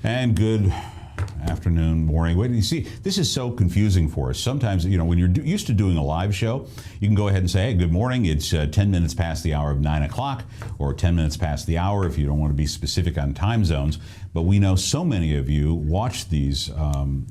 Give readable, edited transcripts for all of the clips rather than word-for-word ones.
And good afternoon, morning. Wait, you see, this is so confusing for us. Sometimes, when you're used to doing a live show, you can go ahead and say, hey, good morning. It's 10 minutes past the hour of 9 o'clock, or 10 minutes past the hour if you don't want to be specific on time zones. But we know so many of you watch these on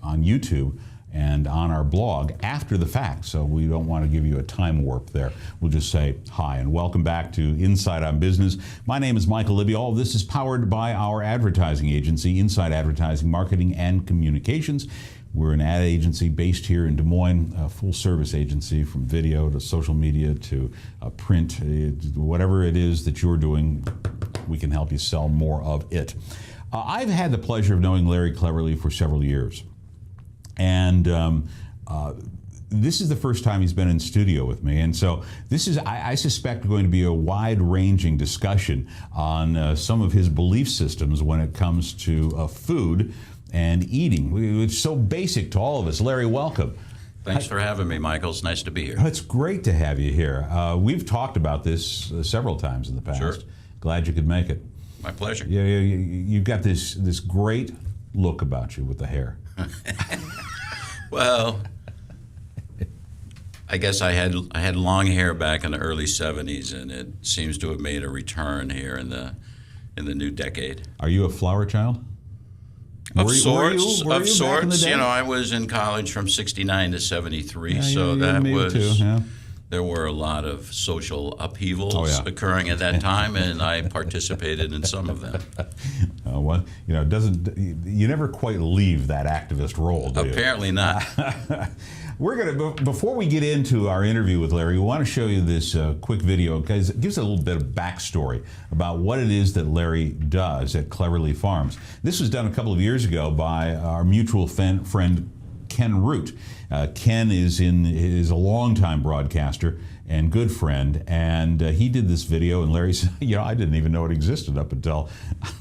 YouTube and on our blog after the fact, so we don't want to give you a time warp there. We'll just say hi and welcome back to Inside on Business. My name is Michael Libby. All of this is powered by our advertising agency, Inside Advertising, Marketing, and Communications. We're an ad agency based here in Des Moines, a full-service agency from video to social media to print. Whatever it is that you're doing, we can help you sell more of it. I've had the pleasure of knowing Larry Cleverly for several years. And this is the first time he's been in studio with me. And so this is, I suspect, going to be a wide-ranging discussion on some of his belief systems when it comes to food and eating. It's so basic to all of us. Larry, welcome. Thanks for having me, Michael. It's nice to be here. It's great to have you here. We've talked about this several times in the past. Sure. Glad you could make it. My pleasure. Yeah, you've got this great look about you with the hair. Well, I guess I had long hair back in the early '70s, and it seems to have made a return here in the new decade. Are you a flower child? Of sorts. I was in college from '69 to '73, that was. Too, yeah. There were a lot of social upheavals occurring at that time, and I participated in some of them. Well, you never quite leave that activist role, do you? Apparently not. We're going to, before we get into our interview with Larry, we want to show you this quick video because it gives a little bit of backstory about what it is that Larry does at Cleverly Farms. This was done a couple of years ago by our mutual friend, Ken Root. Ken is a longtime broadcaster and good friend, and he did this video, and Larry said, I didn't even know it existed up until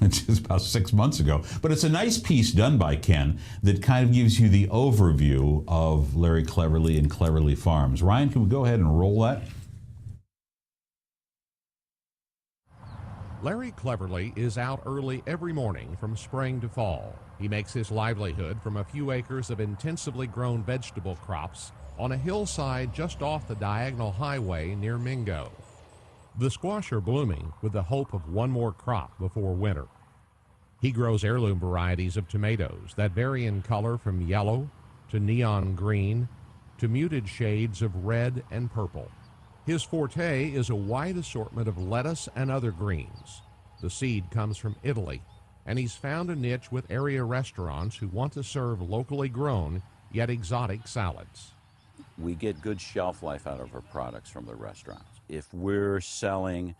just about 6 months ago. But it's a nice piece done by Ken that kind of gives you the overview of Larry Cleverly and Cleverly Farms. Ryan, can we go ahead and roll that? Larry Cleverly is out early every morning from spring to fall. He makes his livelihood from a few acres of intensively grown vegetable crops on a hillside just off the Diagonal Highway near Mingo. The squash are blooming with the hope of one more crop before winter. He grows heirloom varieties of tomatoes that vary in color from yellow to neon green to muted shades of red and purple. His forte is a wide assortment of lettuce and other greens. The seed comes from Italy, and he's found a niche with area restaurants who want to serve locally grown yet exotic salads. We get good shelf life out of our products from the restaurants. If we're selling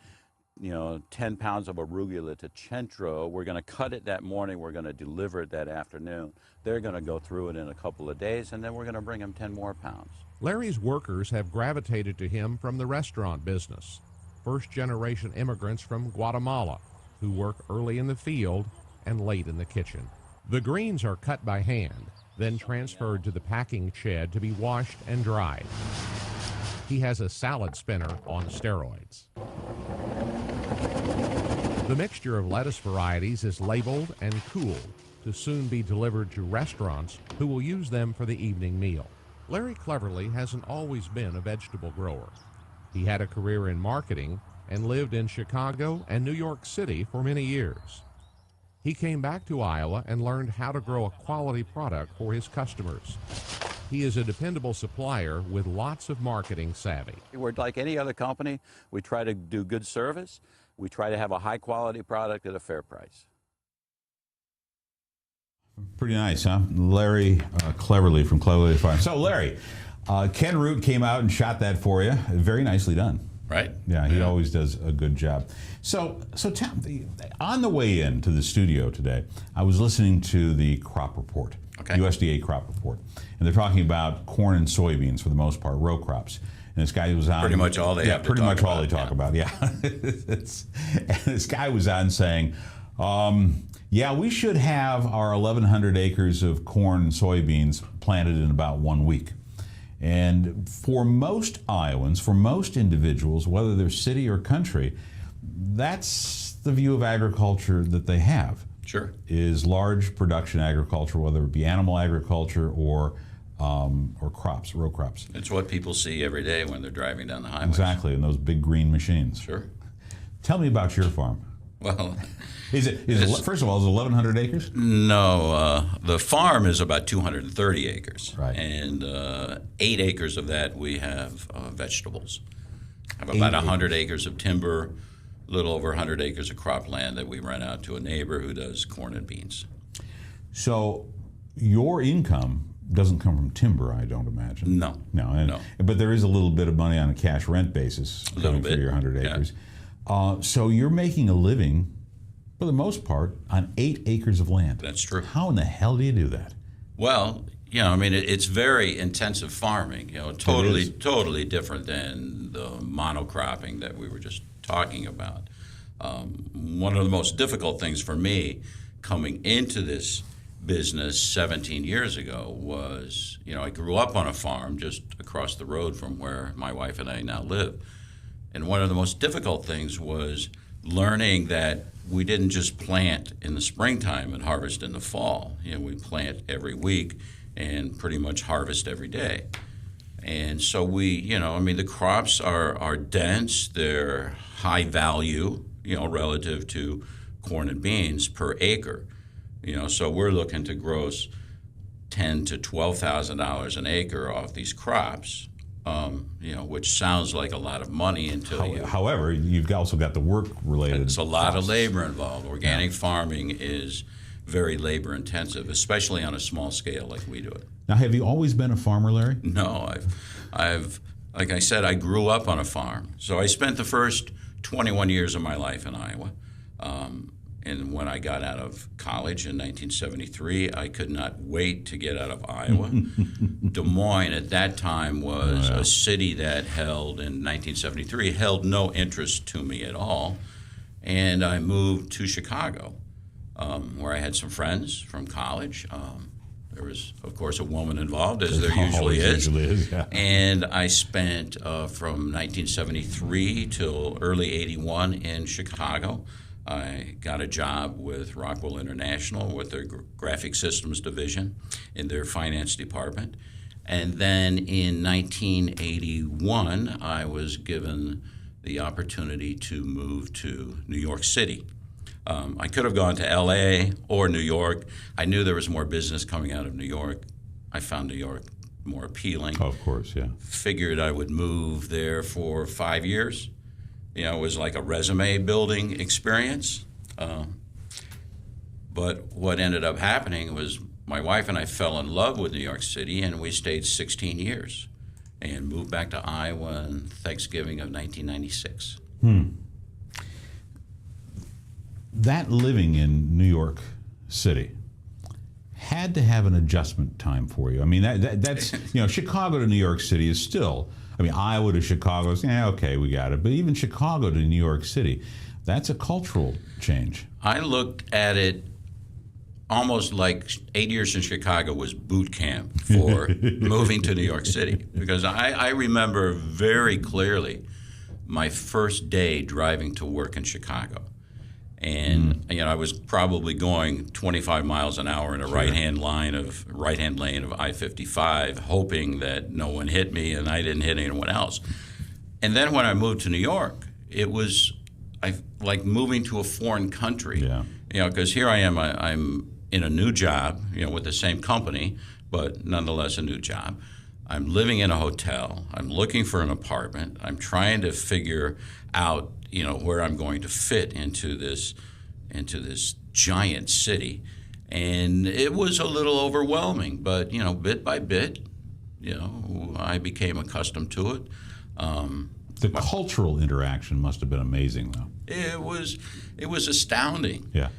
10 pounds of arugula to Centro, we're going to cut it that morning, we're going to deliver it that afternoon. They're going to go through it in a couple of days, and then we're going to bring them 10 more pounds. Larry's workers have gravitated to him from the restaurant business. First-generation immigrants from Guatemala who work early in the field and late in the kitchen. The greens are cut by hand, then transferred to the packing shed to be washed and dried. He has a salad spinner on steroids. The mixture of lettuce varieties is labeled and cooled to soon be delivered to restaurants who will use them for the evening meal. Larry Cleverly hasn't always been a vegetable grower. He had a career in marketing and lived in Chicago and New York City for many years. He came back to Iowa and learned how to grow a quality product for his customers. He is a dependable supplier with lots of marketing savvy. We're like any other company. We try to do good service. We try to have a high-quality product at a fair price. Pretty nice, huh? Larry Cleverly from Cleverly Farms. So, Larry, Ken Root came out and shot that for you. Very nicely done. Right. Yeah, he always does a good job. So tell me, on the way into the studio today, I was listening to the crop report, USDA crop report, and they're talking about corn and soybeans for the most part, row crops. And this guy was on pretty much all they have to pretty talk much about, all they talk about. Yeah, and this guy was on saying, yeah, we should have our 1,100 acres of corn and soybeans planted in about 1 week. And for most Iowans, for most individuals, whether they're city or country, that's the view of agriculture that they have. Sure. is large production agriculture, whether it be animal agriculture or crops, row crops. It's what people see every day when they're driving down the highway. Exactly, and those big green machines. Sure. Tell me about your farm. Well, Is it first of all, is it 1,100 acres? no, the farm is about 230 acres. Right. And 8 acres of that we have vegetables. Have 8 about 100 acres of timber, a little over 100 acres of cropland that we rent out to a neighbor who does corn and beans. So your income doesn't come from timber, I don't imagine. No. No. But there is a little bit of money on a cash rent basis little coming bit, for your 100 yeah. acres. So you're making a living, for the most part, on 8 acres of land. That's true. How in the hell do you do that? Well, I mean, it's very intensive farming, totally different than the monocropping that we were just talking about. One of the most difficult things for me coming into this business 17 years ago was, I grew up on a farm just across the road from where my wife and I now live. And one of the most difficult things was learning that we didn't just plant in the springtime and harvest in the fall. We plant every week and pretty much harvest every day. And so the crops are dense, they're high value, relative to corn and beans per acre. So we're looking to gross $10,000 to $12,000 an acre off these crops. Which sounds like a lot of money until However, you've also got the work-related. It's a lot costs. of labor involved. Organic farming is very labor intensive, especially on a small scale like we do it. Now, have you always been a farmer, Larry? No, I've like I said, I grew up on a farm. So I spent the first 21 years of my life in Iowa. And when I got out of college in 1973, I could not wait to get out of Iowa. Des Moines at that time was a city that in 1973, held no interest to me at all. And I moved to Chicago, where I had some friends from college. There was, of course, a woman involved, as there usually is. Yeah. And I spent from 1973 till early 81 in Chicago. I got a job with Rockwell International with their graphic systems division in their finance department. And then in 1981, I was given the opportunity to move to New York City. I could have gone to LA or New York. I knew there was more business coming out of New York. I found New York more appealing. Oh, of course, yeah. Figured I would move there for 5 years. It was like a resume building experience. But what ended up happening was my wife and I fell in love with New York City, and we stayed 16 years and moved back to Iowa in Thanksgiving of 1996. That living in New York City had to have an adjustment time for you. I mean, that's, Chicago to New York City is still, Iowa to Chicago is, okay, we got it. But even Chicago to New York City, that's a cultural change. I looked at it almost like 8 years in Chicago was boot camp for moving to New York City. Because I remember very clearly my first day driving to work in Chicago. And I was probably going 25 miles an hour in a right-hand lane of I-55, hoping that no one hit me and I didn't hit anyone else. And then when I moved to New York, it was like moving to a foreign country. Yeah. Because here I am, I'm in a new job, with the same company, but nonetheless a new job. I'm living in a hotel. I'm looking for an apartment. I'm trying to figure out where I'm going to fit into this giant city. And it was a little overwhelming, but, bit by bit, I became accustomed to it. The cultural interaction must have been amazing, though. It was astounding. Yeah.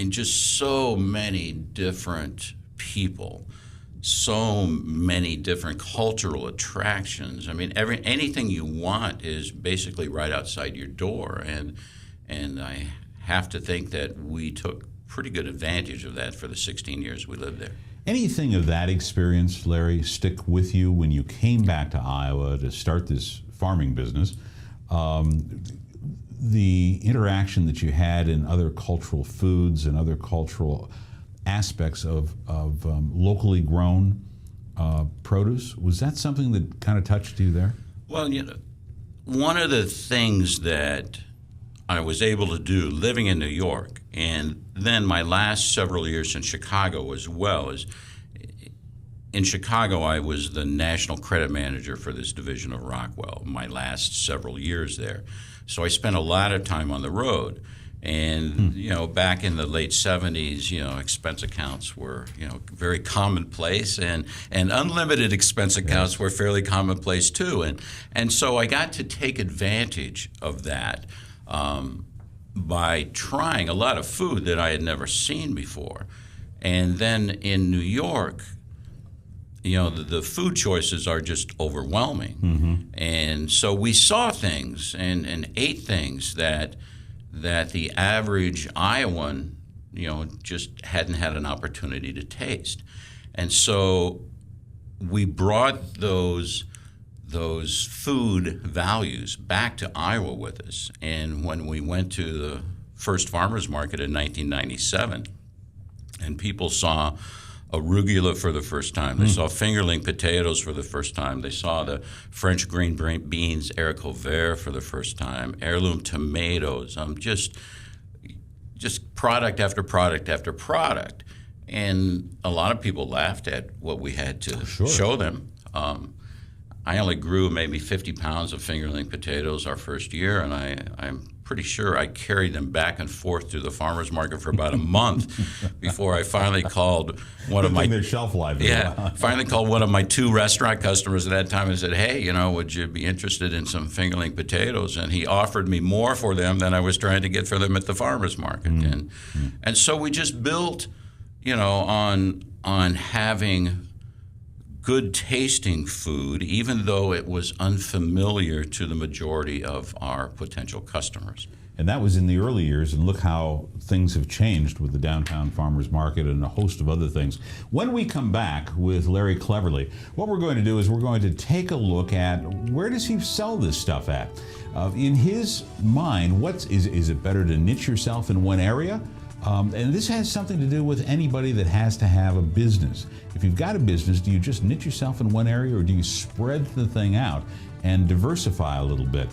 Just so many different people, so many different cultural attractions. Anything you want is basically right outside your door, and I have to think that we took pretty good advantage of that for the 16 years we lived there. Anything of that experience, Larry, stick with you when you came back to Iowa to start this farming business? the interaction that you had in other cultural foods and other cultural aspects of locally grown produce, was that something that kind of touched you there? Well, one of the things that I was able to do living in New York, and then my last several years in Chicago as well, is in Chicago I was the national credit manager for this division of Rockwell my last several years there. So I spent a lot of time on the road. And, back in the late 70s, expense accounts were, very commonplace, and unlimited expense accounts were fairly commonplace too. And so I got to take advantage of that by trying a lot of food that I had never seen before. And then in New York, the food choices are just overwhelming. Mm-hmm. And so we saw things and ate things that the average Iowan, just hadn't had an opportunity to taste. And so we brought those food values back to Iowa with us. And when we went to the first farmers market in 1997, and people saw arugula for the first time. They saw fingerling potatoes for the first time. They saw the French green beans, haricots verts, for the first time. Heirloom tomatoes. Just product after product after product. And a lot of people laughed at what we had to show them. I only grew maybe 50 pounds of fingerling potatoes our first year, and I'm pretty sure I carried them back and forth to the farmer's market for about a month before I finally called one of my their shelf life. Finally called one of my 2 restaurant customers at that time and said, "Hey, would you be interested in some fingerling potatoes?" And he offered me more for them than I was trying to get for them at the farmer's market. And so we just built, on having good tasting food, even though it was unfamiliar to the majority of our potential customers. And that was in the early years, and look how things have changed with the downtown farmers market and a host of other things. When we come back with Larry Cleverly, what we're going to do is we're going to take a look at where does he sell this stuff at? In his mind, is it better to niche yourself in one area? And this has something to do with anybody that has to have a business. If you've got a business, do you just niche yourself in one area, or do you spread the thing out and diversify a little bit?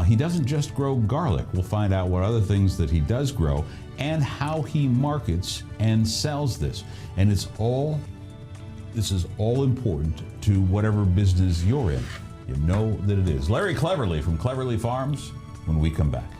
He doesn't just grow garlic. We'll find out what other things that he does grow and how he markets and sells this. And this is all important to whatever business you're in. You know that it is. Larry Cleverly from Cleverly Farms when we come back.